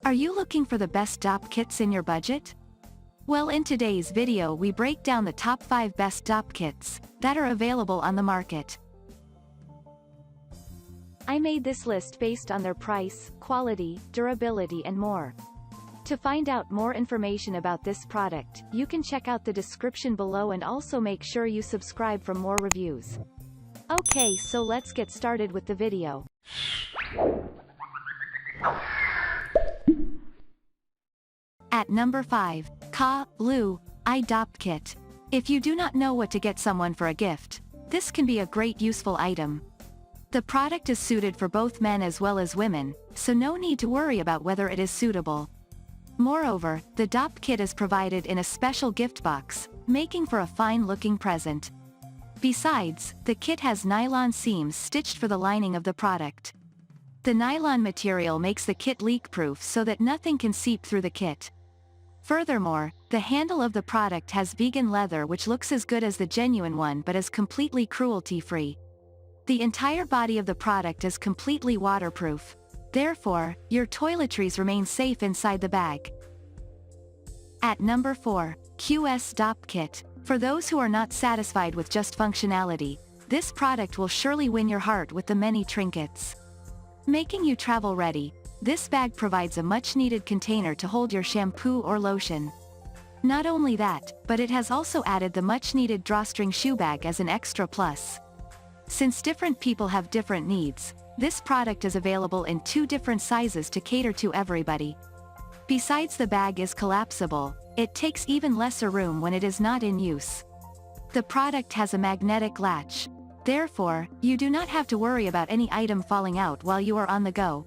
Are you looking for the best Dopp kits in your budget? Well, in today's video we break down the top 5 best Dopp kits that are available on the market. I made this list based on their price, quality, durability and more. To find out more information about this product, you can check out the description below and also make sure you subscribe for more reviews. Okay, so let's get started with the video. At number 5, Kablue Eyedop Kit. If you do not know what to get someone for a gift, this can be a great useful item. The product is suited for both men as well as women, so no need to worry about whether it is suitable. Moreover, the Dopp Kit is provided in a special gift box, making for a fine-looking present. Besides, the kit has nylon seams stitched for the lining of the product. The nylon material makes the kit leak-proof so that nothing can seep through the kit. Furthermore, the handle of the product has vegan leather which looks as good as the genuine one but is completely cruelty-free. The entire body of the product is completely waterproof. Therefore, your toiletries remain safe inside the bag. At number 4, Toupons Dopp Kit. For those who are not satisfied with just functionality, this product will surely win your heart with the many trinkets. Making you travel ready, this bag provides a much-needed container to hold your shampoo or lotion. Not only that, but it has also added the much-needed drawstring shoe bag as an extra plus. Since different people have different needs, this product is available in 2 different sizes to cater to everybody. Besides, the bag is collapsible, it takes even lesser room when it is not in use. The product has a magnetic latch. Therefore, you do not have to worry about any item falling out while you are on the go.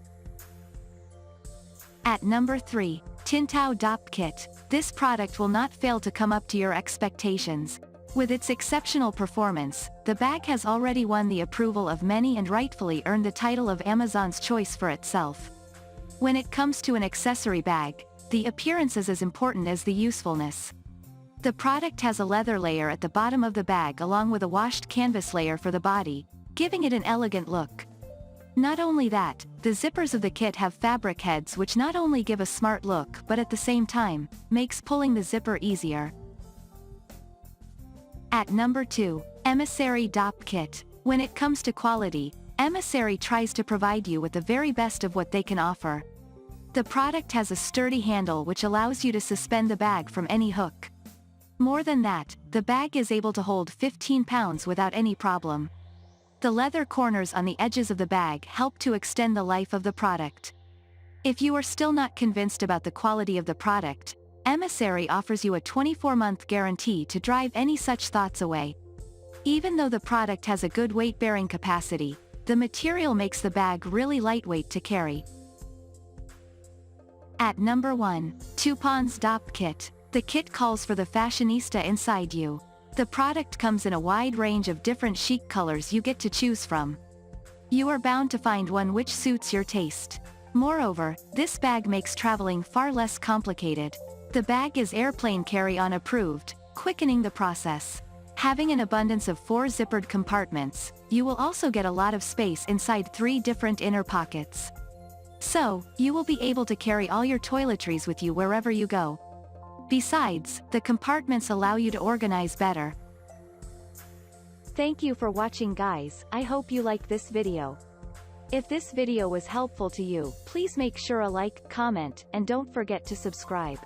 At number 3, Tintao Dopp Kit. This product will not fail to come up to your expectations. With its exceptional performance, the bag has already won the approval of many and rightfully earned the title of Amazon's choice for itself. When it comes to an accessory bag, the appearance is as important as the usefulness. The product has a leather layer at the bottom of the bag along with a washed canvas layer for the body, giving it an elegant look. Not only that, the zippers of the kit have fabric heads which not only give a smart look but at the same time, makes pulling the zipper easier. At number 2, Emissary Dopp Kit. When it comes to quality, Emissary tries to provide you with the very best of what they can offer. The product has a sturdy handle which allows you to suspend the bag from any hook. More than that, the bag is able to hold 15 pounds without any problem. The leather corners on the edges of the bag help to extend the life of the product. If you are still not convinced about the quality of the product, Emissary offers you a 24-month guarantee to drive any such thoughts away. Even though the product has a good weight-bearing capacity, the material makes the bag really lightweight to carry. At number 1, Toupons Dopp Kit. The kit calls for the fashionista inside you. The product comes in a wide range of different chic colors you get to choose from. You are bound to find one which suits your taste. Moreover, this bag makes traveling far less complicated. The bag is airplane carry-on approved, quickening the process. Having an abundance of 4 zippered compartments, you will also get a lot of space inside 3 different inner pockets. So, you will be able to carry all your toiletries with you wherever you go. Besides, the compartments allow you to organize better. Thank you for watching, guys. I hope you liked this video. If this video was helpful to you, please make sure a like, comment, and don't forget to subscribe.